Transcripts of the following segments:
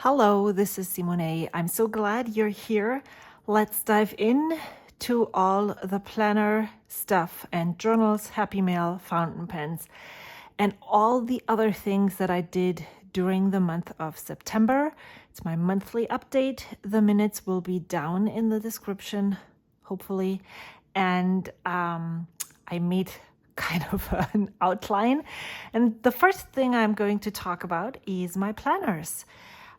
Hello, this is Simone. I'm so glad you're here. Let's dive in to all the planner stuff and journals, Happy Mail, fountain pens, and all the other things that I did during the month of September. It's my monthly update. The minutes will be down in the description, hopefully. And I made kind of an outline. And the first thing I'm going to talk about is my planners.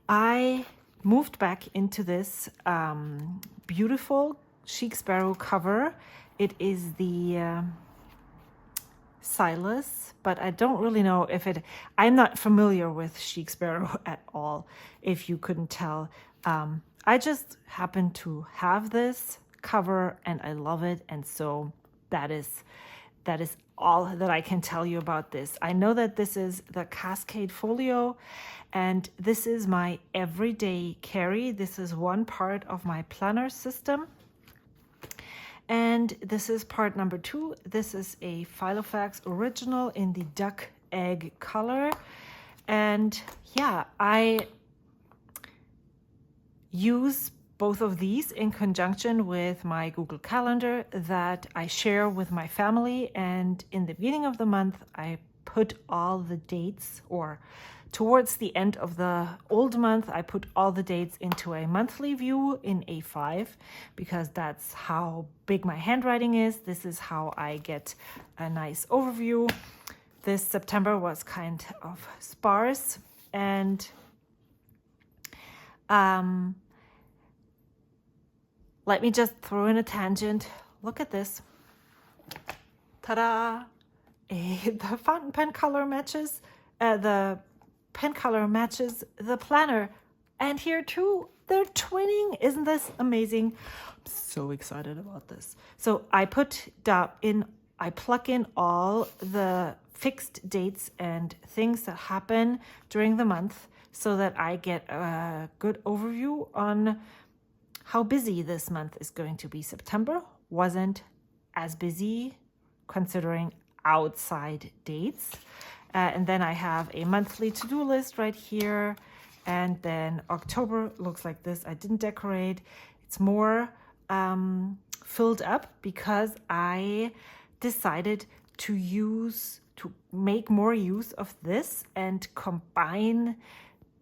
I moved back into this beautiful Chic Sparrow cover. It is the Silas, but I don't really know if I'm not familiar with Chic Sparrow at all, if you couldn't tell. I just happen to have this cover and I love it, and so that is all that I can tell you about this. I know that this is the Cascade Folio, and this is my everyday carry. This is one part of my planner system. And this is part number 2. This is a Filofax original in the Duck Egg color. And yeah, I use both of these in conjunction with my Google Calendar that I share with my family. And in the beginning of the month, I put all the dates, or towards the end of the old month, I put all the dates into a monthly view in A5, because that's how big my handwriting is. This is how I get a nice overview. This September was kind of sparse, and let me just throw in a tangent. Look at this. Ta-da! The fountain pen color matches, the pen color matches the planner. And here too, they're twinning. Isn't this amazing? I'm so excited about this. So I I plug in all the fixed dates and things that happen during the month so that I get a good overview on how busy this month is going to be. September wasn't as busy considering outside dates. And then I have a monthly to-do list right here. And then October looks like this. I didn't decorate. It's more filled up because I decided to make more use of this and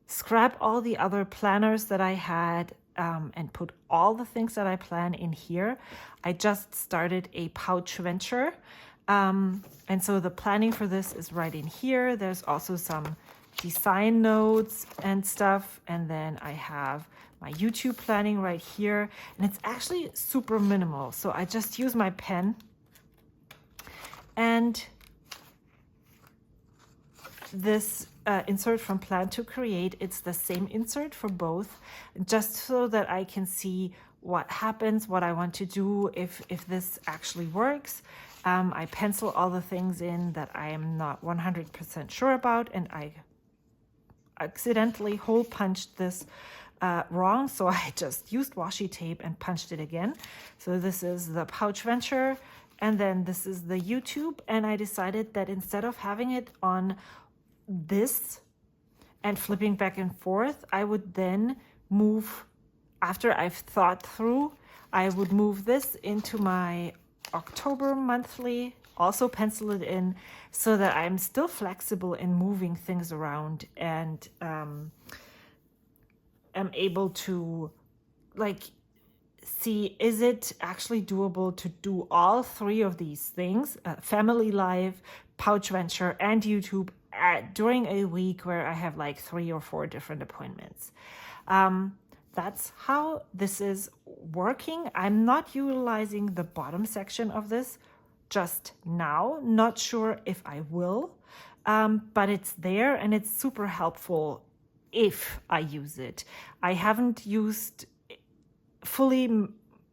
scrap all the other planners that I had, and put all the things that I plan in here. I just started a PouchVenture. And so the planning for this is right in here. There's also some design notes and stuff. And then I have my YouTube planning right here. And it's actually super minimal. So I just use my pen. And this insert from Plan to Create, it's the same insert for both, just so that I can see what happens, what I want to do, if this actually works. I pencil all the things in that I am not 100% sure about, and I accidentally hole punched this wrong, so I just used washi tape and punched it again. So this is the PouchVenture, and then this is the YouTube, and I decided that instead of having it on this and flipping back and forth, I would then move, after I've thought through, I would move this into my October monthly, also pencil it in so that I'm still flexible in moving things around, and am able to see, is it actually doable to do all 3 of these things, family life, PouchVenture, and YouTube, during a week where I have 3 or 4 different appointments. That's how this is working. I'm not utilizing the bottom section of this just now. Not sure if I will, but it's there and it's super helpful if I use it. I haven't fully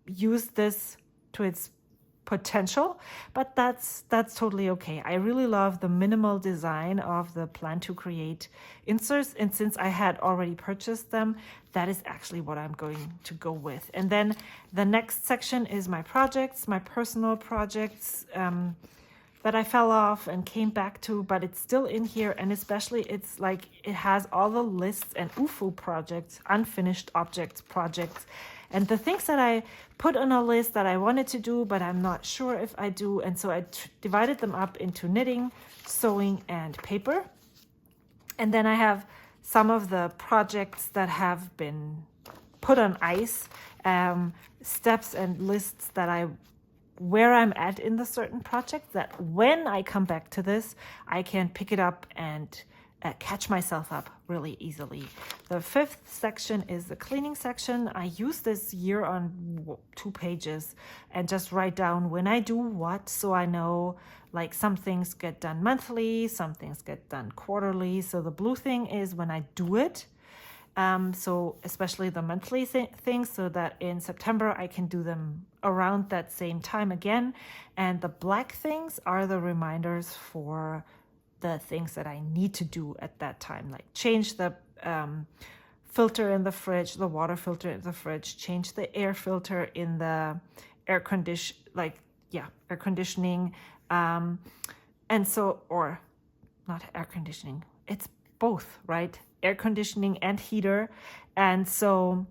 used this to its potential, but that's totally okay. I really love the minimal design of the Plan to Create inserts, and since I had already purchased them, that is actually what I'm going to go with. And then the next section is my projects, my personal projects, that I fell off and came back to, but it's still in here. And especially it's like it has all the lists and UFO projects, unfinished objects projects, and the things that I put on a list that I wanted to do, but I'm not sure if I do. And so I divided them up into knitting, sewing, and paper. And then I have some of the projects that have been put on ice, steps and lists that where I'm at in the certain project, that when I come back to this, I can pick it up and catch myself up really easily. The fifth section is the cleaning section. I use this year on 2 pages and just write down when I do what, so I know like some things get done monthly, some things get done quarterly. So the blue thing is when I do it. So especially the monthly things, so that in September I can do them around that same time again. And the black things are the reminders for the things that I need to do at that time, like change the filter in the fridge, the water filter in the fridge, change the air filter in the air conditioning. And so, or not air conditioning, it's both, right? Air conditioning and heater. And so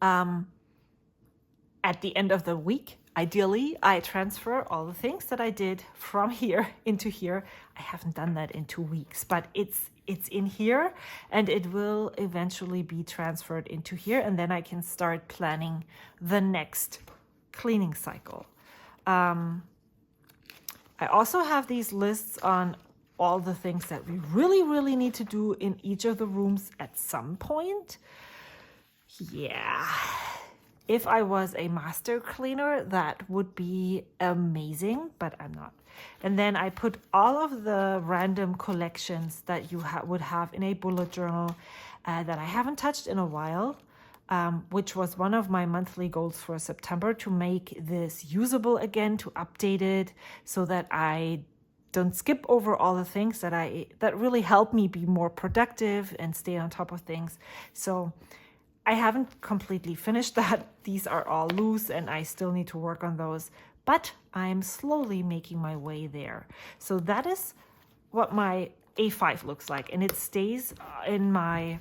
at the end of the week, ideally, I transfer all the things that I did from here into here. I haven't done that in 2 weeks, but it's in here, and it will eventually be transferred into here, and then I can start planning the next cleaning cycle. I also have these lists on all the things that we really need to do in each of the rooms at some point. Yeah. If I was a master cleaner, that would be amazing, but I'm not. And then I put all of the random collections that you would have in a bullet journal that I haven't touched in a while, which was one of my monthly goals for September, to make this usable again, to update it so that I don't skip over all the things that really help me be more productive and stay on top of things. So I haven't completely finished that. These are all loose and I still need to work on those, but I'm slowly making my way there. So that is what my A5 looks like, and it stays in my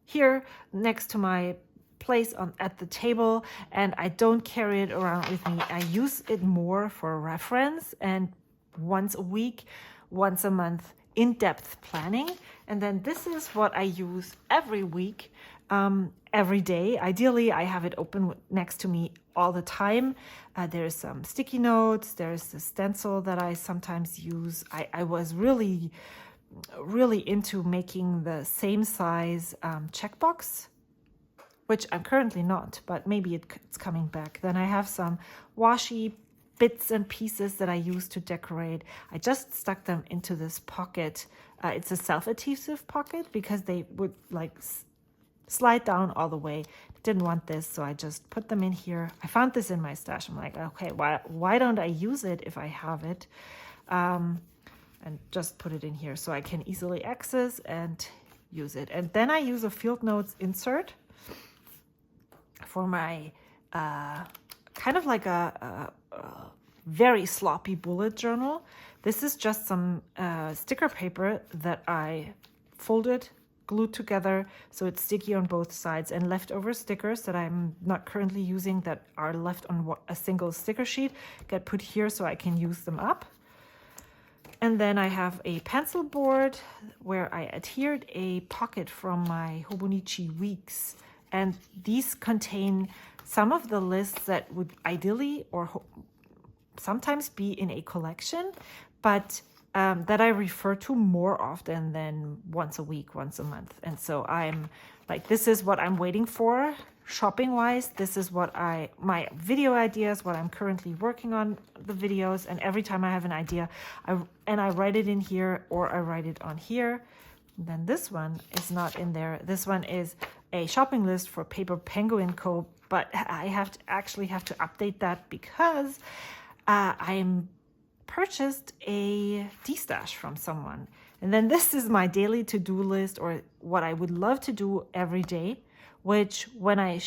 here next to my place at the table, and I don't carry it around with me. I use it more for reference and once a week, once a month, in-depth planning. And then this is what I use every week, every day. Ideally, I have it open next to me all the time. There's some sticky notes. There's the stencil that I sometimes use. I was really into making the same size checkbox, which I'm currently not, but maybe it's coming back. Then I have some washi bits and pieces that I use to decorate. I just stuck them into this pocket. It's a self-adhesive pocket because they would like slide down all the way. Didn't want this, so I just put them in here. I found this in my stash. I'm like, okay, why don't I use it if I have it? And just put it in here so I can easily access and use it. And then I use a field notes insert for my kind of like a very sloppy bullet journal. This is just some sticker paper that I folded, glued together so it's sticky on both sides, and leftover stickers that I'm not currently using that are left on a single sticker sheet get put here so I can use them up. And then I have a pencil board where I adhered a pocket from my Hobonichi Weeks. And these contain some of the lists that would ideally or sometimes be in a collection, but that I refer to more often than once a week, once a month. And so I'm like, this is what I'm waiting for shopping wise. This is what my video ideas, what I'm currently working on the videos. And every time I have an idea, I write it in here or I write it on here. And then this one is not in there. This one is a shopping list for Paper Penguin Co. But I actually have to update that because I'm purchased a Destash from someone. And then this is my daily to-do list, or what I would love to do every day, which when I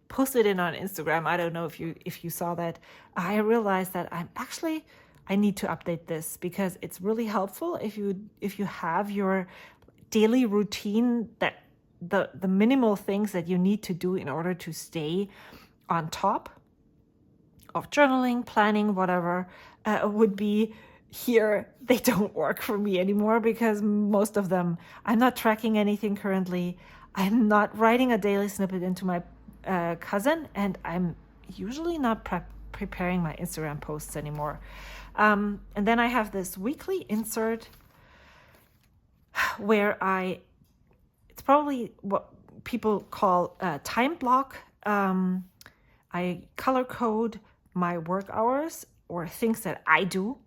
posted it on Instagram. I don't know if you saw that. I realized that I need to update this because it's really helpful if you have your daily routine, that the minimal things that you need to do in order to stay on top of journaling, planning, whatever, would be here. They don't work for me anymore because most of them, I'm not tracking anything currently. I'm not writing a daily snippet into my cousin, and I'm usually not preparing my Instagram posts anymore. And then I have this weekly insert where it's probably what people call a time block. I color code my work hours or things that I do,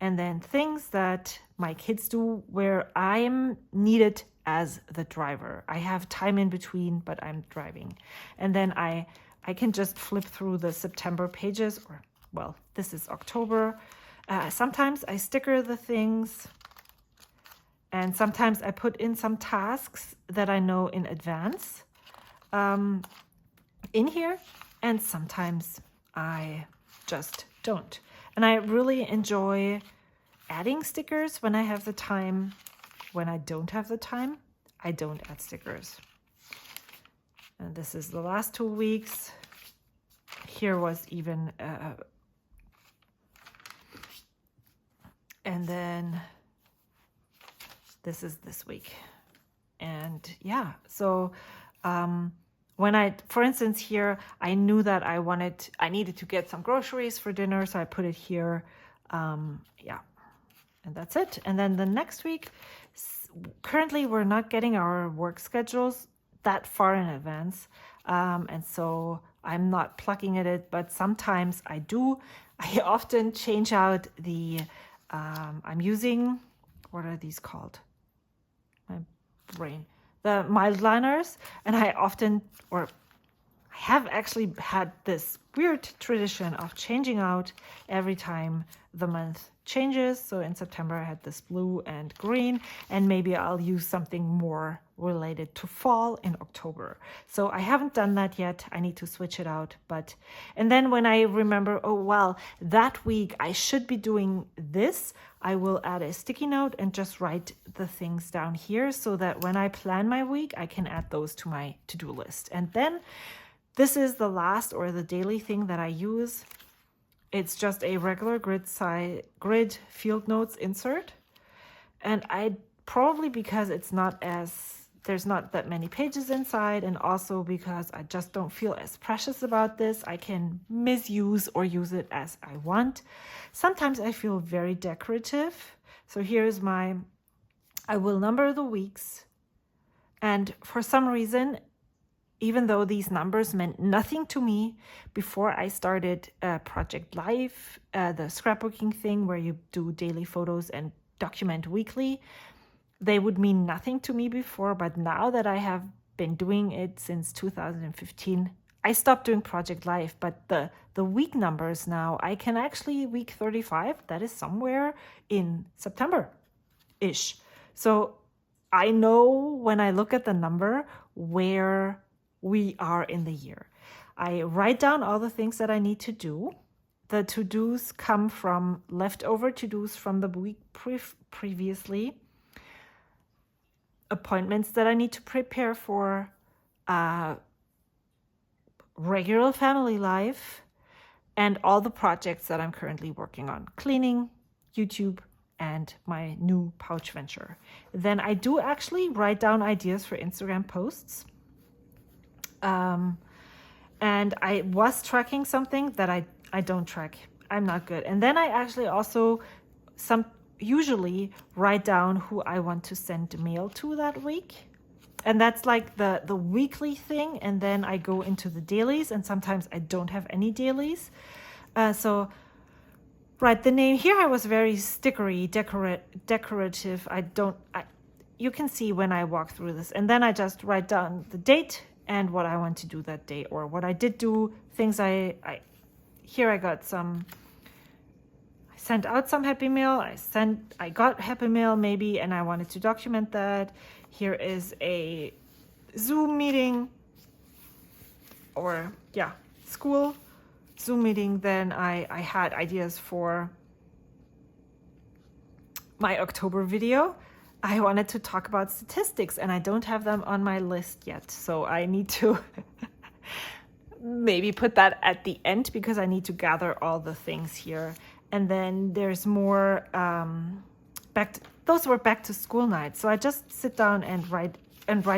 and then things that my kids do where I'm needed as the driver. I have time in between, but I'm driving. And then I can just flip through the September pages, or, well, this is October. Sometimes I sticker the things, and sometimes I put in some tasks that I know in advance in here, and sometimes I just don't. And I really enjoy adding stickers when I have the time. When I don't have the time, I don't add stickers. And this is the last 2 weeks. Here was even, and then this is this week. And yeah, so when for instance here, I knew that I needed to get some groceries for dinner, so I put it here. Yeah, and that's it. And then the next week, currently we're not getting our work schedules that far in advance. And so I'm not plugging at it, but sometimes I do. I often change out I'm using, what are these called? My brain. The mild liners, and I have actually had this weird tradition of changing out every time the month changes. So in September I had this blue and green, and maybe I'll use something more related to fall in October. So I haven't done that yet. I need to switch it out. And then when I remember, oh well, that week I should be doing this, I will add a sticky note and just write the things down here so that when I plan my week, I can add those to my to-do list. And then this is the last or the daily thing that I use. It's just a regular grid field notes insert. And probably because there's not that many pages inside, and also because I just don't feel as precious about this, I can misuse or use it as I want. Sometimes I feel very decorative. So here's I will number the weeks. And for some reason, even though these numbers meant nothing to me before I started Project Life, the scrapbooking thing where you do daily photos and document weekly, they would mean nothing to me before. But now that I have been doing it since 2015, I stopped doing Project Life. But the week numbers now, I can actually, week 35, that is somewhere in September-ish. So I know when I look at the number where we are in the year. I write down all the things that I need to do. The to-dos come from leftover to-dos from the week previously. Appointments that I need to prepare for, regular family life, and all the projects that I'm currently working on. Cleaning, YouTube, and my new PouchVenture. Then I do actually write down ideas for Instagram posts. And I was tracking something that I don't track. I'm not good. And then I actually also usually write down who I want to send mail to that week. And that's like the weekly thing. And then I go into the dailies, and sometimes I don't have any dailies. So write the name. Here I was very stickery, decorative. You can see when I walk through this. And then I just write down the date and what I want to do that day, or what I did do, things here I got some, I sent out some Happy Mail, I got Happy Mail maybe, and I wanted to document that. Here is a Zoom meeting school Zoom meeting, then I had ideas for my October video. I wanted to talk about statistics and I don't have them on my list yet. So I need to maybe put that at the end because I need to gather all the things here. And then there's more those were back to school nights. So I just sit down and write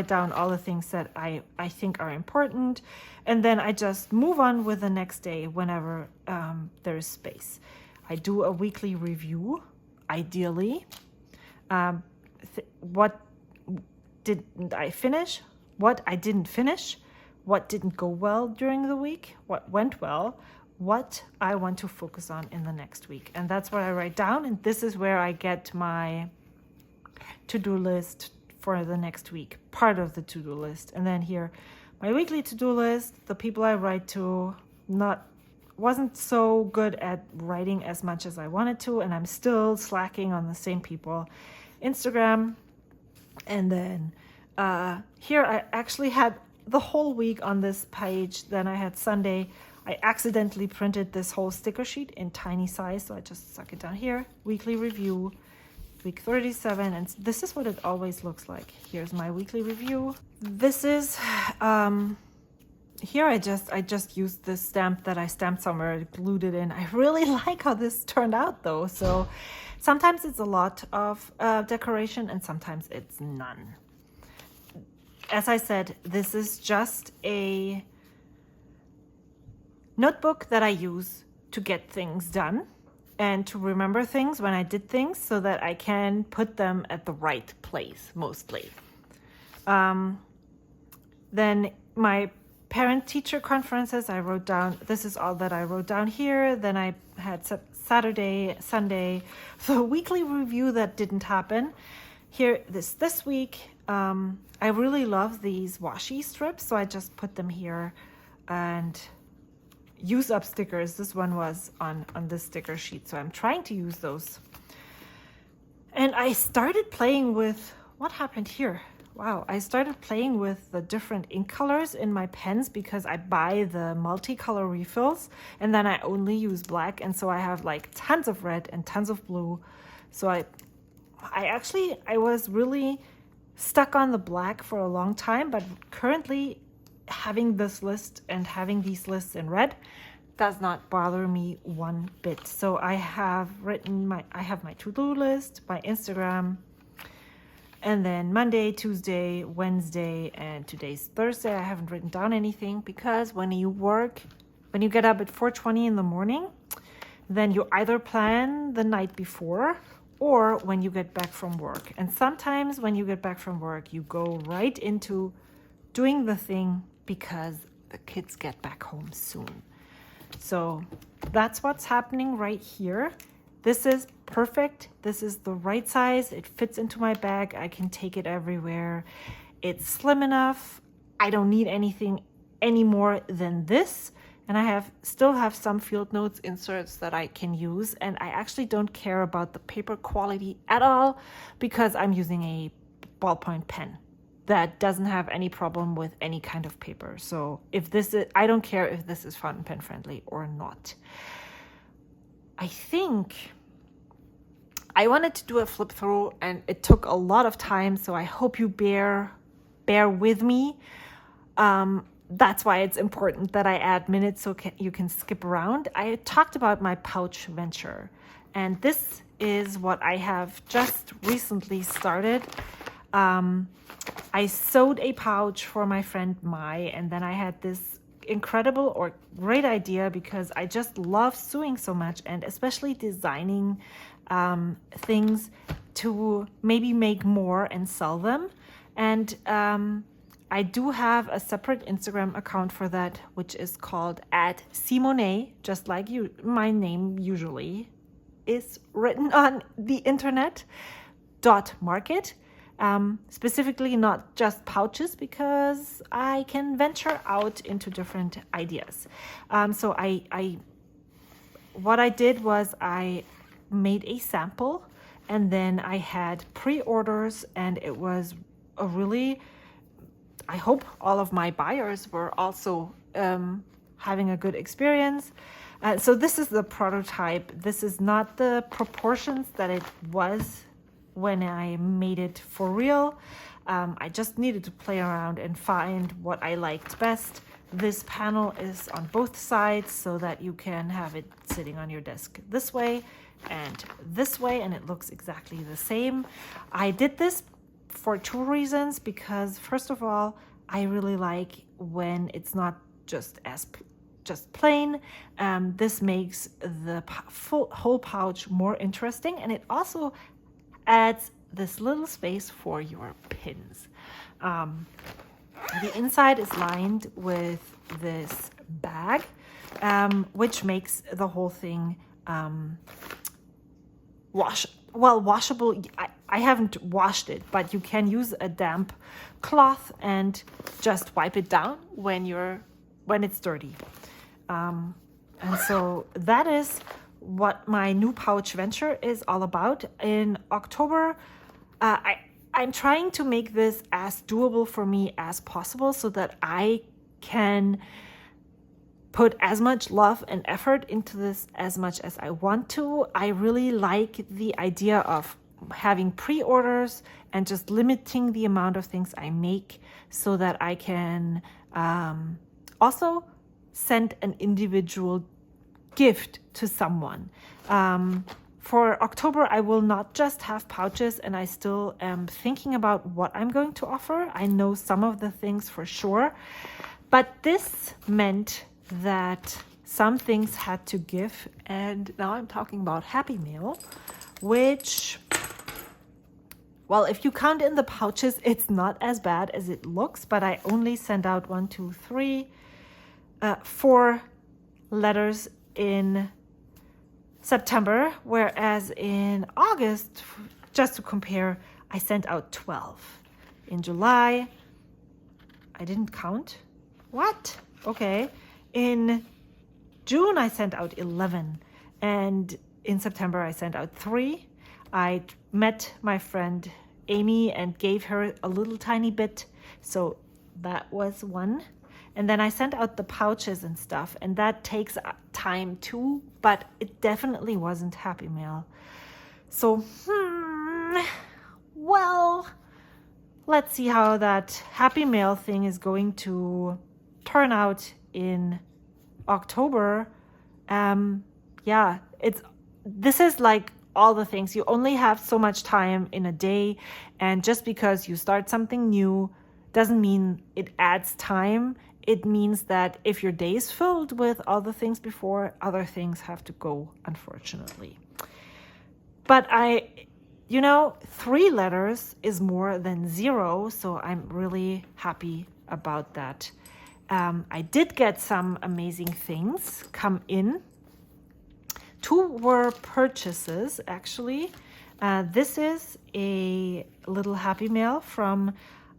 down all the things that I think are important. And then I just move on with the next day whenever there's space. I do a weekly review, ideally. What didn't I finish? What I didn't finish? What didn't go well during the week? What went well? What I want to focus on in the next week. And that's what I write down. And this is where I get my to-do list for the next week, part of the to-do list. And then here, my weekly to-do list, the people I write to, wasn't so good at writing as much as I wanted to, and I'm still slacking on the same people. Instagram, and then here I actually had the whole week on this page. Then I had Sunday. I accidentally printed this whole sticker sheet in tiny size, so I just stuck it down here. Weekly review, week 37, and this is what it always looks like. Here's my weekly review. This is here I just used this stamp that I stamped somewhere, glued it in. I really like how this turned out though. So sometimes it's a lot of decoration and sometimes it's none. As I said, this is just a notebook that I use to get things done and to remember things when I did things so that I can put them at the right place mostly. Then my parent-teacher conferences, I wrote down, this is all that I wrote down here. Then I had Saturday, Sunday, the weekly review that didn't happen. Here, this week, I really love these washi strips, so I just put them here and use up stickers. This one was on this sticker sheet, so I'm trying to use those. And I started playing with, what happened here? Wow, I started playing with the different ink colors in my pens because I buy the multicolor refills and then I only use black, and so I have like tons of red and tons of blue. So I was really stuck on the black for a long time, but currently having this list and having these lists in red does not bother me one bit. So I have my to-do list, my Instagram, and then Monday, Tuesday, Wednesday, and today's Thursday. I haven't written down anything because when you get up at 4:20 in the morning, then you either plan the night before or when you get back from work. And sometimes when you get back from work, you go right into doing the thing because the kids get back home soon. So that's what's happening right here. This is perfect. This is the right size. It fits into my bag. I can take it everywhere. It's slim enough. I don't need anything any more than this. And I still have some field notes inserts that I can use. And I actually don't care about the paper quality at all because I'm using a ballpoint pen that doesn't have any problem with any kind of paper. So I don't care if this is fountain pen friendly or not. I think I wanted to do a flip through and it took a lot of time, so I hope you bear with me. That's why it's important that I add minutes so you can skip around. I talked about my PouchVenture, and this is what I have just recently started. I sewed a pouch for my friend Mai, and then I had this incredible or great idea because I just love sewing so much, and especially designing things to maybe make more and sell them. And I do have a separate Instagram account for that, which is called @seemownay, just like my name usually is written on the internet, .market. Specifically not just pouches, because I can venture out into different ideas. So what I did was I made a sample, and then I had pre-orders, and it was a really, I hope all of my buyers were also having a good experience. So this is the prototype. This is not the proportions that it was when I made it for real. I just needed to play around and find what I liked best. This panel is on both sides so that you can have it sitting on your desk this way and this way, and it looks exactly the same. I did this for two reasons, because first of all, I really like when it's not just plain. This makes the whole pouch more interesting, and it also adds this little space for your pins. The inside is lined with this bag, which makes the whole thing washable. I haven't washed it, but you can use a damp cloth and just wipe it down when it's dirty. And so that is what my new pouch venture is all about. In October, I'm trying to make this as doable for me as possible so that I can put as much love and effort into this as much as I want to. I really like the idea of having pre-orders and just limiting the amount of things I make so that I can also send an individual gift to someone. For October, I will not just have pouches, and I still am thinking about what I'm going to offer. I know some of the things for sure, but this meant that some things had to give, and now I'm talking about Happy Mail, which, well, if you count in the pouches, it's not as bad as it looks, but I only sent out 4 letters in September, whereas in August, just to compare, I sent out 12. In July, I didn't count. What? Okay. In June, I sent out 11. And in September, I sent out 3. I met my friend Amy and gave her a little tiny bit. So that was 1. And then I sent out the pouches and stuff, and that takes time too, but it definitely wasn't Happy Mail. So, well, let's see how that Happy Mail thing is going to turn out in October. This is like all the things. You only have so much time in a day, and just because you start something new doesn't mean it adds time. It means that if your day is filled with all the things before, other things have to go, unfortunately. But 3 letters is more than 0, so I'm really happy about that. I did get some amazing things come in. 2 were purchases, actually. This is a little Happy Mail from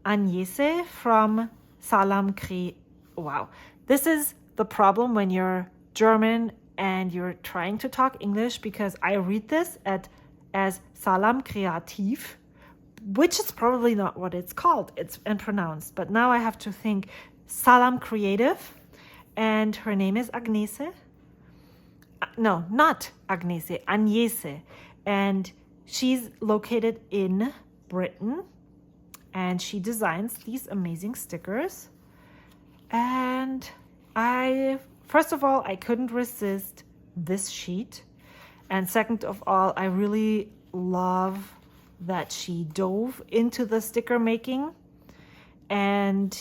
Agnese from Salam Cri. Wow, this is the problem when you're German and you're trying to talk English, because I read this as Salam Kreativ, which is probably not what it's called and pronounced. But now I have to think Salam Creative, and her name is Agnese. No, not Agnese, Agnese. And she's located in Britain, and she designs these amazing stickers. And first of all, I couldn't resist this sheet. And second of all, I really love that she dove into the sticker making, and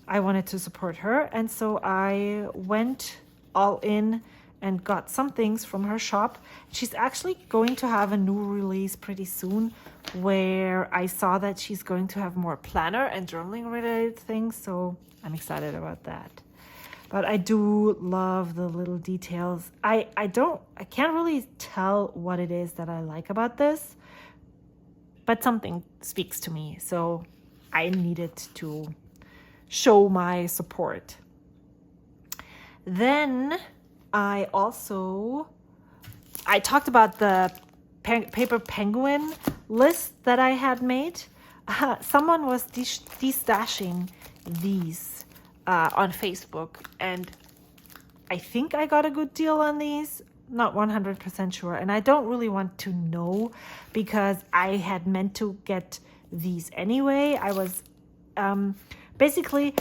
I wanted to support her. And so I went all in and got some things from her shop. She's actually going to have a new release pretty soon, where I saw that she's going to have more planner and journaling related things. So I'm excited about that. But I do love the little details. I can't really tell what it is that I like about this, but something speaks to me. So I needed to show my support. Then I talked about the paper penguin list that I had made. Someone was destashing these on Facebook, and I think I got a good deal on these. Not 100% sure, and I don't really want to know because I had meant to get these anyway. I was basically,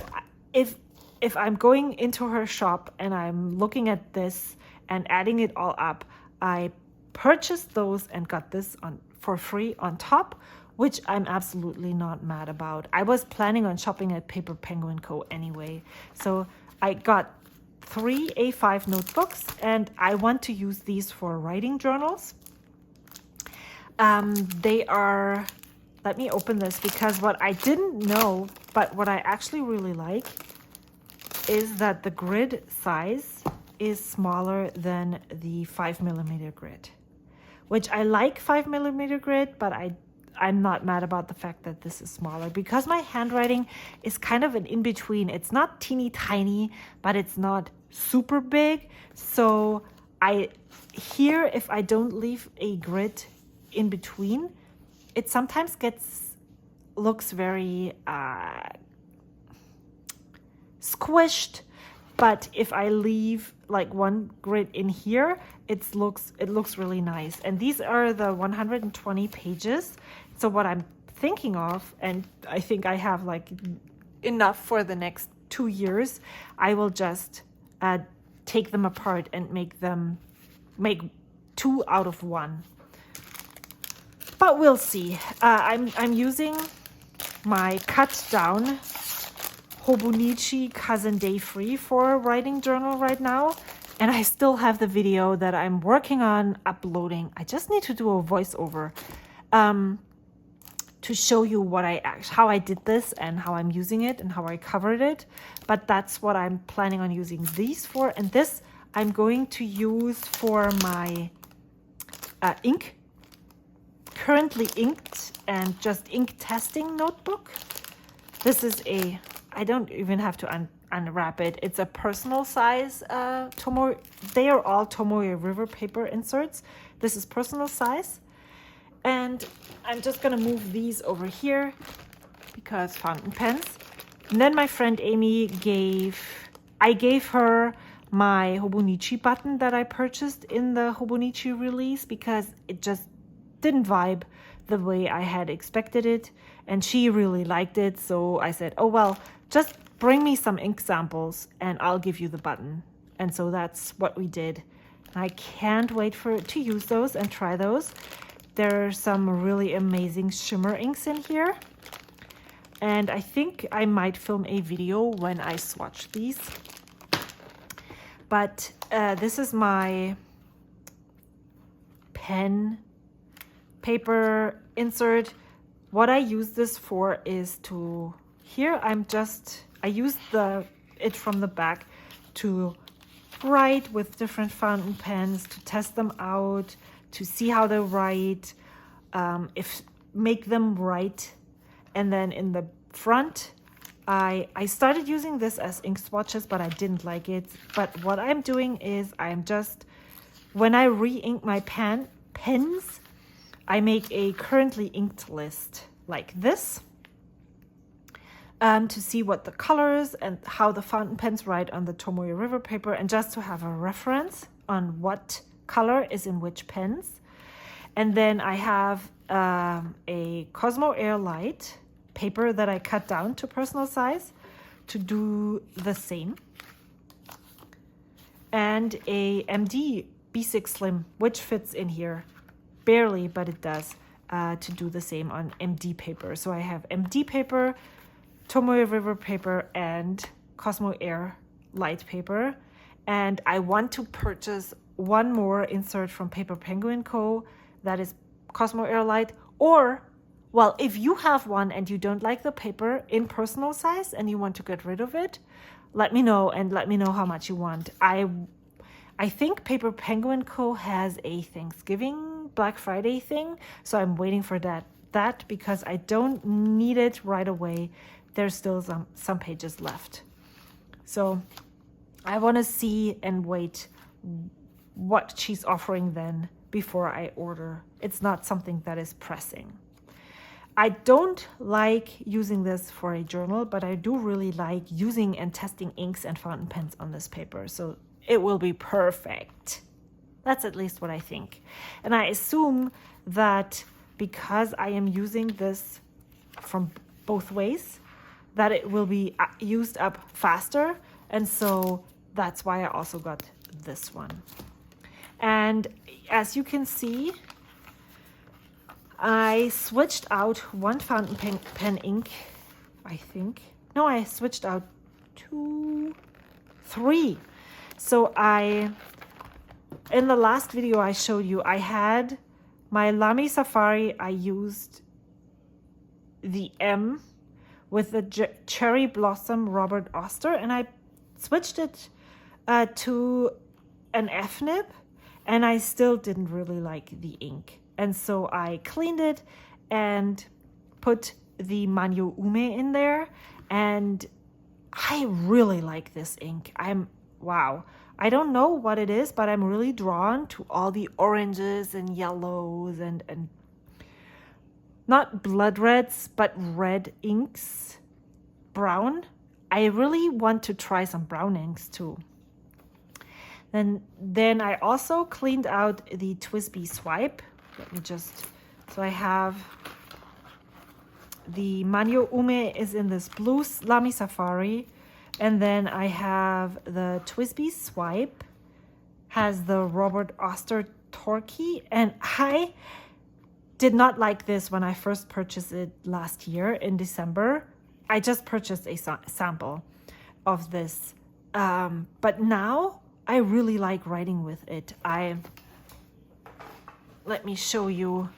if I'm going into her shop and I'm looking at this and adding it all up, I purchased those and got this for free on top, which I'm absolutely not mad about. I was planning on shopping at Paper Penguin Co. anyway. So I got 3 A5 notebooks, and I want to use these for writing journals. They are, let me open this, because what I didn't know, but what I actually really like, is that the grid size is smaller than the 5mm grid, which I like 5mm grid, but I'm not mad about the fact that this is smaller because my handwriting is kind of an in-between. It's not teeny tiny, but it's not super big. So here, if I don't leave a grid in between, it sometimes looks very squished. But if I leave like one grid in here, it looks really nice. And these are the 120 pages. So what I'm thinking of, and I think I have like enough for the next 2 years, I will just take them apart and make 2 out of 1. But we'll see. I'm using my cut down Hobonichi Cousin Day Free for writing journal right now, and I still have the video that I'm working on uploading. I just need to do a voiceover to show you how I did this and how I'm using it and how I covered it. But that's what I'm planning on using these for, and this I'm going to use for my ink, currently inked and just ink testing notebook. This is I don't even have to unwrap it. It's a personal size they are all Tomoe River paper inserts. This is personal size. And I'm just gonna move these over here because fountain pens. And then my friend Amy I gave her my Hobonichi button that I purchased in the Hobonichi release because it just didn't vibe the way I had expected it, and she really liked it. So I said, oh well, just bring me some ink samples and I'll give you the button. And so that's what we did. I can't wait to use those and try those. There are some really amazing shimmer inks in here, and I think I might film a video when I swatch these. But this is my pen paper insert. What I use this for is I use it from the back to write with different fountain pens, to test them out, to see how they write, make them write. And then in the front, I started using this as ink swatches, but I didn't like it. But what I'm doing is when I re-ink my pens, I make a currently inked list like this to see what the colors and how the fountain pens write on the Tomoe River paper, and just to have a reference on what color is in which pens. And then I have a Cosmo Air Light paper that I cut down to personal size to do the same, and a MD B6 Slim, which fits in here barely, but it does, to do the same on MD paper. So I have MD paper, Tomoe River paper, and Cosmo Air Light paper. And I want to purchase one more insert from Paper Penguin Co. that is Cosmo Air Light, or, well, if you have one and you don't like the paper in personal size and you want to get rid of it, let me know, and let me know how much you want. I think Paper Penguin Co. has a Thanksgiving Black Friday thing, so I'm waiting for that because I don't need it right away. There's still some pages left. So I want to see and wait what she's offering then before I order. It's not something that is pressing. I don't like using this for a journal, but I do really like using and testing inks and fountain pens on this paper. So it will be perfect. That's at least what I think. And I assume that because I am using this from both ways, that it will be used up faster. And so that's why I also got this one. And as you can see, I switched out one fountain pen ink, I think. No, I switched out 2, 3. So in the last video I showed you, I had my Lamy Safari. I used the M with the Cherry Blossom Robert Oster, and I switched it to an F nib, and I still didn't really like the ink. And so I cleaned it and put the Manyo Ume in there, and I really like this ink. Wow. I don't know what it is, but I'm really drawn to all the oranges and yellows and not blood reds, but red inks. Brown. I really want to try some brown inks too. Then I also cleaned out the TWSBI swipe. Let me just, so I have the Manyo Ume is in this blue Lamy Safari. And then I have the TWSBI swipe, has the Robert Oster Torquay. And I did not like this when I first purchased it last year in December. I just purchased a sample of this. But now I really like writing with it. Let me show you.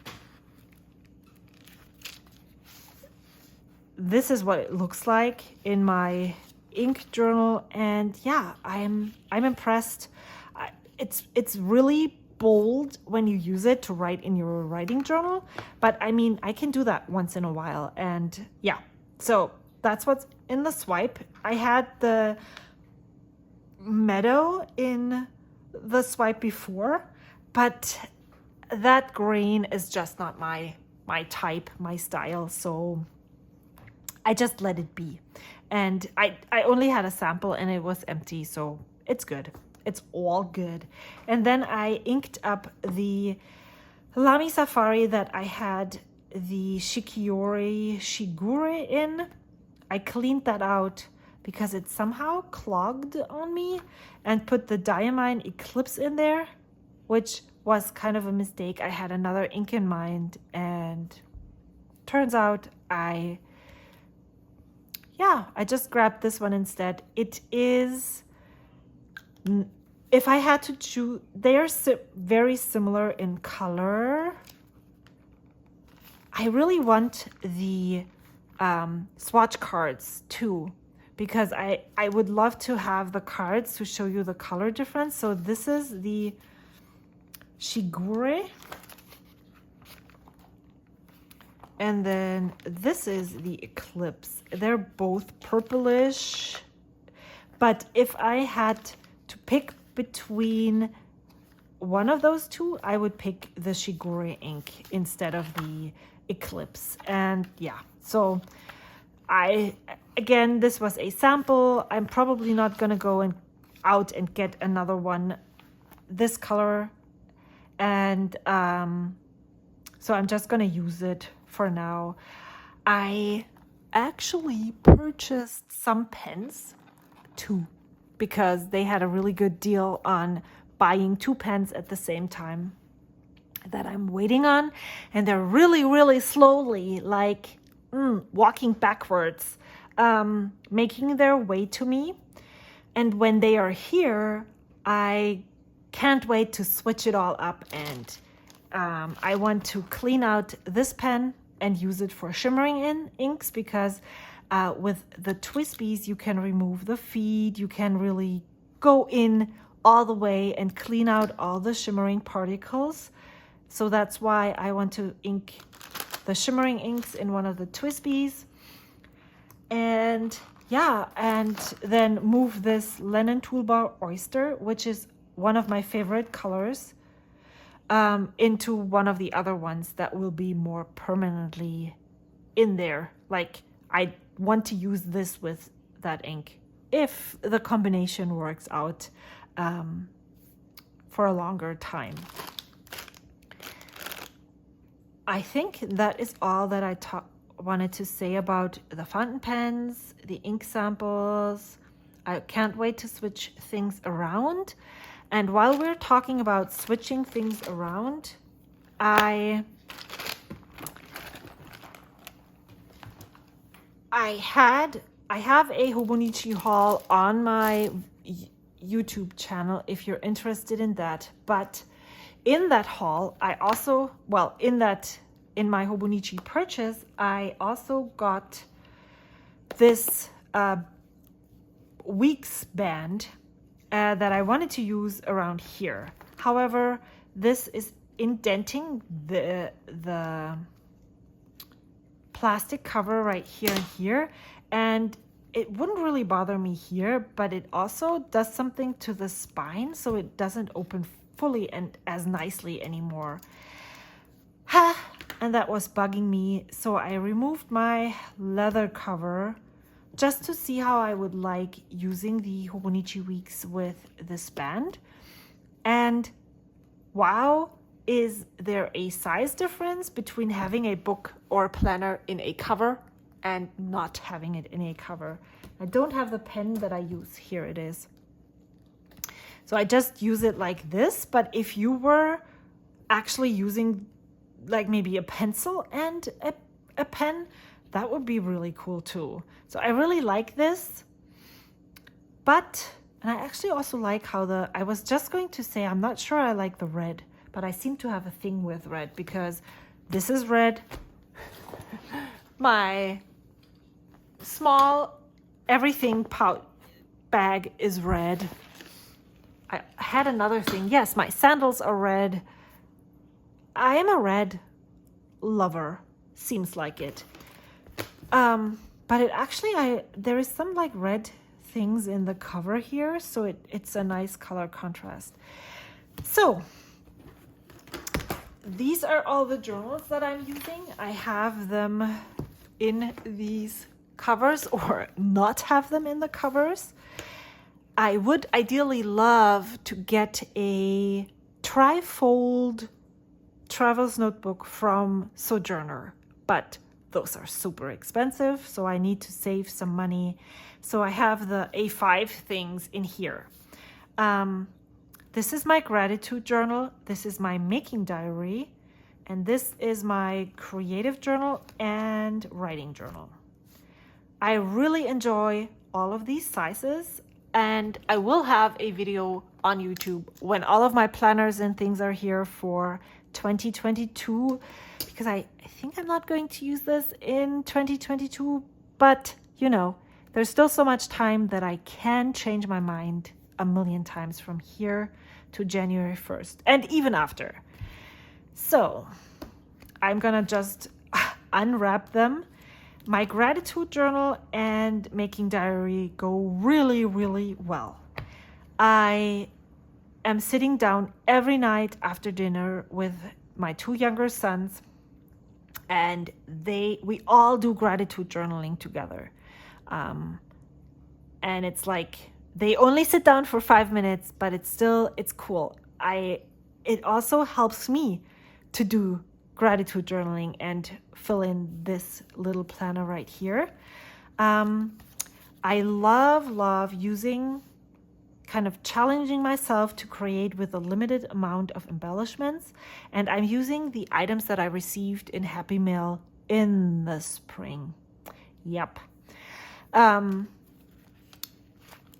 This is what it looks like in my ink journal, and yeah, I'm impressed. It's really bold when you use it to write in your writing journal, but I mean, I can do that once in a while. And yeah, so that's what's in the swipe. I had the Meadow in the swipe before, but that grain is just not my type, my style, so I just let it be. And I only had a sample and it was empty, so it's good. It's all good. And then I inked up the Lamy Safari that I had the Shikiori Shigure in. I cleaned that out because it somehow clogged on me, and put the Diamine Eclipse in there, which was kind of a mistake. I had another ink in mind, and turns out I just grabbed this one instead. It is, if I had to choose, they are very similar in color. I really want the swatch cards too, because I would love to have the cards to show you the color difference. So this is the Shigure, and then this is the Eclipse. They're both purplish, but if I had to pick between one of those two, I would pick the Shigure ink instead of the Eclipse. And yeah, so again, this was a sample. I'm probably not gonna go out and get another one this color, and so I'm just gonna use it for now. I actually purchased some pens too, because they had a really good deal on buying 2 pens at the same time that I'm waiting on, and they're really, really slowly, like walking backwards, making their way to me. And when they are here, I can't wait to switch it all up, and I want to clean out this pen and use it for shimmering inks, because with the TWSBIs you can remove the feed, you can really go in all the way and clean out all the shimmering particles. So that's why I want to ink the shimmering inks in one of the TWSBIs. And yeah, and then move this Linen Toolbar Oyster, which is one of my favorite colors, into one of the other ones that will be more permanently in there. Like I want to use this with that ink if the combination works out for a longer time. I think that is all that I wanted to say about the fountain pens, the ink samples. I can't wait to switch things around. And while we're talking about switching things around, I have a Hobonichi haul on my YouTube channel if you're interested in that. But in that haul, I also, well, in my Hobonichi purchase, I also got this Weeks band that I wanted to use around here. However, this is indenting the plastic cover right here and here, and it wouldn't really bother me here, but it also does something to the spine, so it doesn't open fully and as nicely anymore. And that was bugging me, so I removed my leather cover just to see how I would like using the Hobonichi Weeks with this band. And wow, is there a size difference between having a book or planner in a cover and not having it in a cover? I don't have the pen that I use. Here it is. So I just use it like this, but if you were actually using like maybe a pencil and a pen, that would be really cool too. So I really like this, and I actually also like how I was just going to say, I'm not sure I like the red, but I seem to have a thing with red because this is red. My small everything pouch bag is red. I had another thing. Yes, my sandals are red. I am a red lover, seems like it. But it actually, there is some like red things in the cover here, so it's a nice color contrast. So these are all the journals that I'm using. I have them in these covers or not have them in the covers. I would ideally love to get a trifold traveler's notebook from Sojourner, but those are super expensive, so I need to save some money. So I have the A5 things in here. This is my gratitude journal, this is my making diary, and this is my creative journal and writing journal. I really enjoy all of these sizes, and I will have a video on YouTube when all of my planners and things are here for 2022, because I think I'm not going to use this in 2022, but you know, there's still so much time that I can change my mind a million times from here to January 1st and even after. So I'm gonna just unwrap them. My gratitude journal and making diary go really, really well. I am sitting down every night after dinner with my two younger sons, and we all do gratitude journaling together. And it's like they only sit down for 5 minutes, but it's cool. It also helps me to do gratitude journaling and fill in this little planner right here. I love using, kind of challenging myself to create with a limited amount of embellishments, and I'm using the items that I received in Happy Mail in the spring. Yep.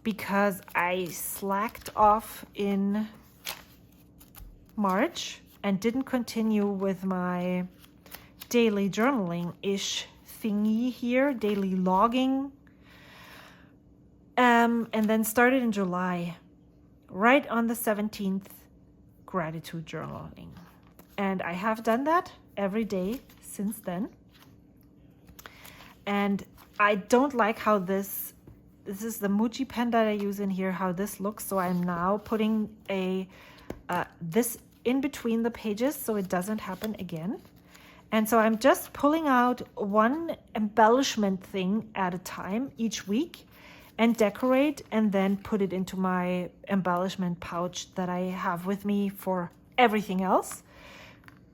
Because I slacked off in March and didn't continue with my daily journaling-ish thingy here, daily logging. And then started in July, right on the 17th, gratitude journaling. And I have done that every day since then. And I don't like how this is the Muji pen that I use in here, how this looks. So I'm now putting this in between the pages so it doesn't happen again. And so I'm just pulling out one embellishment thing at a time each week and decorate and then put it into my embellishment pouch that I have with me for everything else.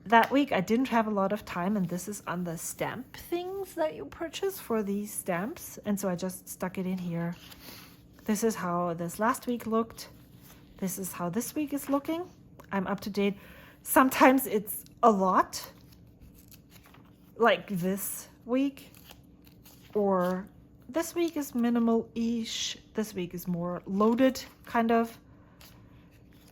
That week I didn't have a lot of time, and this is on the stamp things that you purchase for these stamps. And so I just stuck it in here. This is how this last week looked. This is how this week is looking. I'm up to date. Sometimes it's a lot, like this week, or this week is minimal-ish. This week is more loaded, kind of.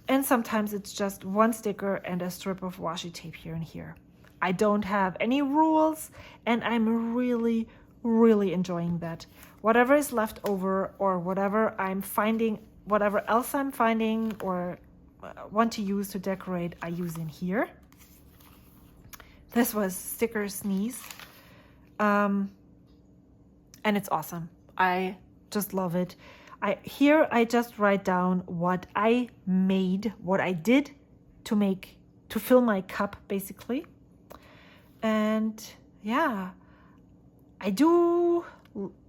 And sometimes it's just one sticker and a strip of washi tape here and here. I don't have any rules, and I'm really, really enjoying that. Whatever is left over, or whatever I'm finding, whatever else I'm finding or want to use to decorate, I use in here. This was Sticker Sneeze. And it's awesome. I just love it. Here I just write down what I made, what I did to fill my cup, basically. And yeah, I do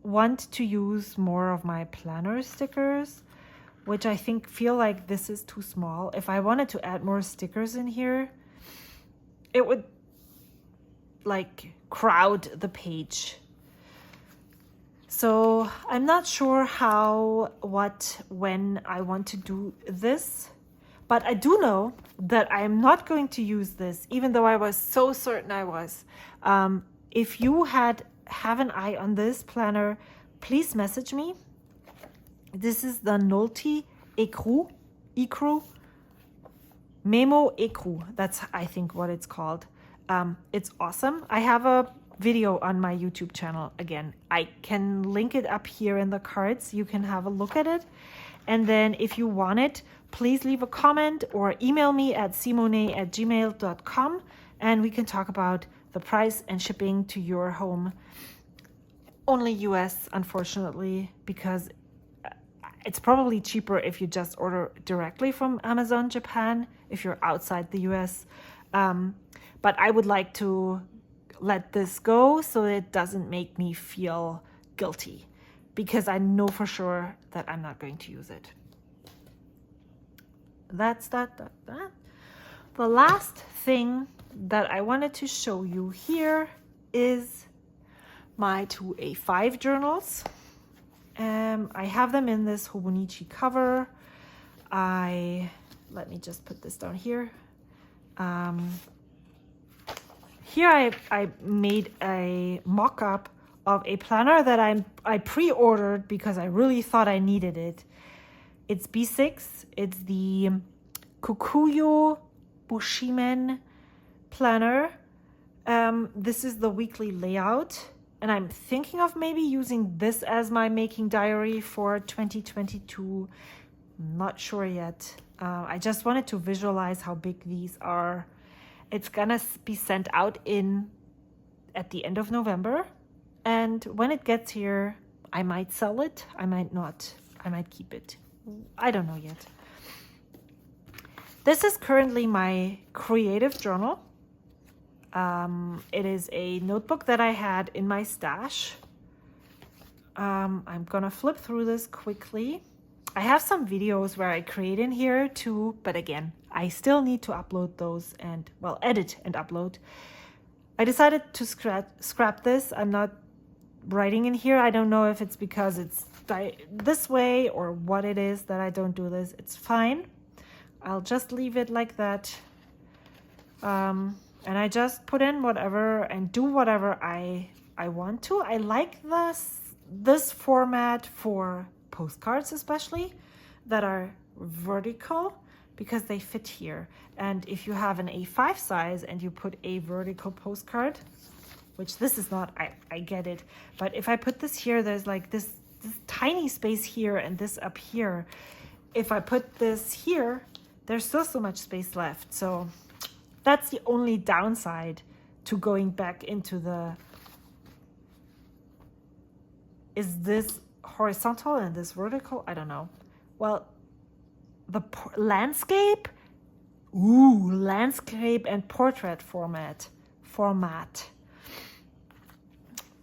want to use more of my planner stickers, which I think feel like this is too small. If I wanted to add more stickers in here, it would like crowd the page. So I'm not sure how, what, when I want to do this, but I do know that I'm not going to use this, even though I was so certain I was. If you have an eye on this planner, please message me. This is the Nolty Ecru, Memo Ecru. That's, I think, what it's called. It's awesome. I have a video on my YouTube channel. Again, I can link it up here in the cards. You can have a look at it. And then if you want it, please leave a comment or email me at seemownay@gmail.com, and we can talk about the price and shipping to your home. Only US, unfortunately, because it's probably cheaper if you just order directly from Amazon Japan if you're outside the US. But I would like to let this go so it doesn't make me feel guilty, because I know for sure that I'm not going to use it. That's that. The last thing that I wanted to show you here is my two A5 journals. I have them in this Hobonichi cover. Let me just put this down here. Here I made a mock-up of a planner that I pre-ordered because I really thought I needed it. It's B6. It's the Kukuyo Bushimen planner. This is the weekly layout, and I'm thinking of maybe using this as my making diary for 2022. Not sure yet. I just wanted to visualize how big these are. It's gonna be sent out at the end of November, and when it gets here, I might sell it, I might not, I might keep it. I don't know yet. This is currently my creative journal. It is a notebook that I had in my stash. I'm gonna flip through this quickly. I have some videos where I create in here too, but again, I still need to upload those and, well, edit and upload. I decided to scrap this. I'm not writing in here. I don't know if it's because it's this way or what it is that I don't do this. It's fine. I'll just leave it like that. And I just put in whatever and do whatever I want to. I like this format for postcards, especially that are vertical, because they fit here. And if you have an A5 size and you put a vertical postcard, which this is not, I get it, but if I put this here, there's like this tiny space here and this up here. If I put this here, there's still so much space left. So that's the only downside to going back into the, is this horizontal and this vertical? I don't know. Well, the landscape and portrait format format.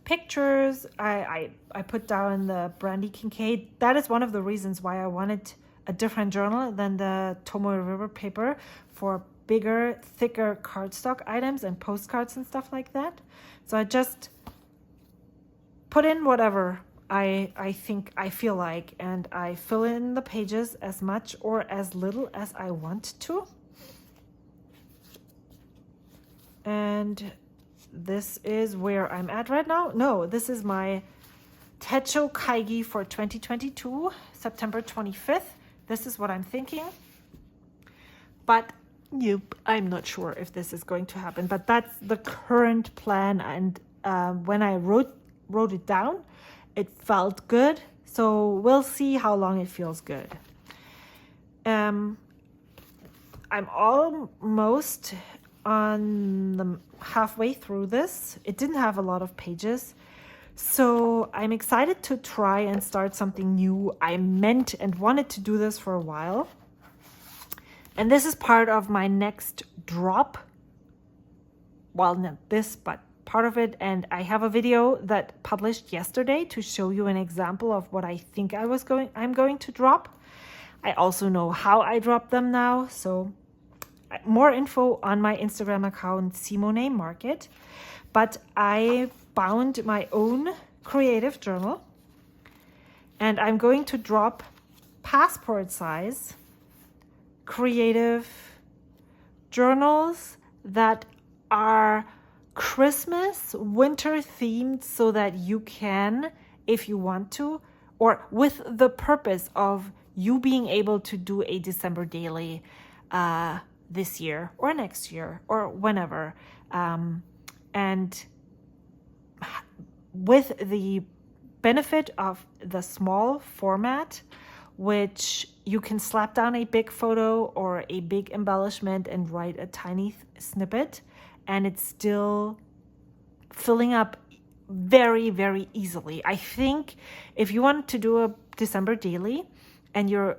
Pictures, I put down the Brandy Kincaid. That is one of the reasons why I wanted a different journal than the Tomoe River paper for bigger, thicker cardstock items and postcards and stuff like that. So I just put in whatever I think I feel like, and I fill in the pages as much or as little as I want to. And this is where I'm at right now. No, this is my Techo Kaigi for 2022, September 25th. This is what I'm thinking. But nope, I'm not sure if this is going to happen. But that's the current plan. And when I wrote it down, it felt good. So we'll see how long it feels good. I'm almost on the halfway through this. It didn't have a lot of pages, so I'm excited to try and start something new. I meant and wanted to do this for a while, and this is part of my next drop. Well, not this, but part of it. And I have a video that published yesterday to show you an example of what I think I'm going to drop. I also know how I drop them now, so more info on my Instagram account, seemownay.market. But I bound my own creative journal, and I'm going to drop passport size creative journals that are Christmas, winter themed, so that you can, if you want to, or with the purpose of you being able to do a December daily this year or next year or whenever, and with the benefit of the small format, which you can slap down a big photo or a big embellishment and write a tiny snippet, and it's still filling up very, very easily. I think if you want to do a December daily and you're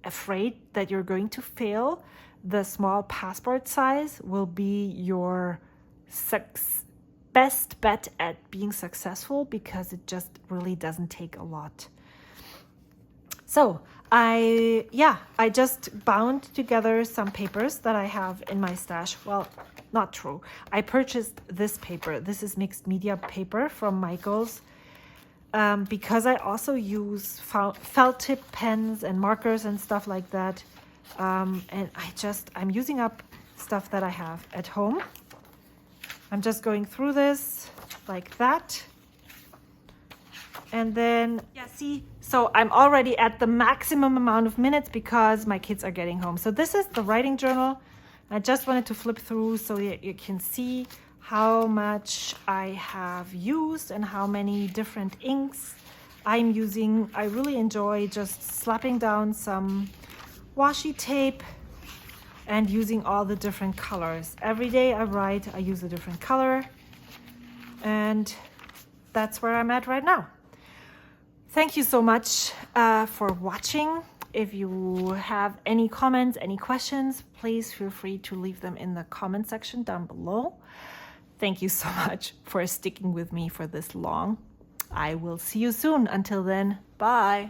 afraid that you're going to fail, the small passport size will be your best bet at being successful, because it just really doesn't take a lot. So I just bound together some papers that I have in my stash. Well, not true. I purchased this paper. This is mixed media paper from Michael's, because I also use felt tip pens and markers and stuff like that. And I'm using up stuff that I have at home. I'm just going through this like that. And then, so I'm already at the maximum amount of minutes because my kids are getting home. So this is the writing journal. I just wanted to flip through so you can see how much I have used and how many different inks I'm using. I really enjoy just slapping down some washi tape and using all the different colors. Every day I write, I use a different color, and that's where I'm at right now. Thank you so much for watching. If you have any comments, any questions, please feel free to leave them in the comment section down below. Thank you so much for sticking with me for this long. I will see you soon. Until then, bye.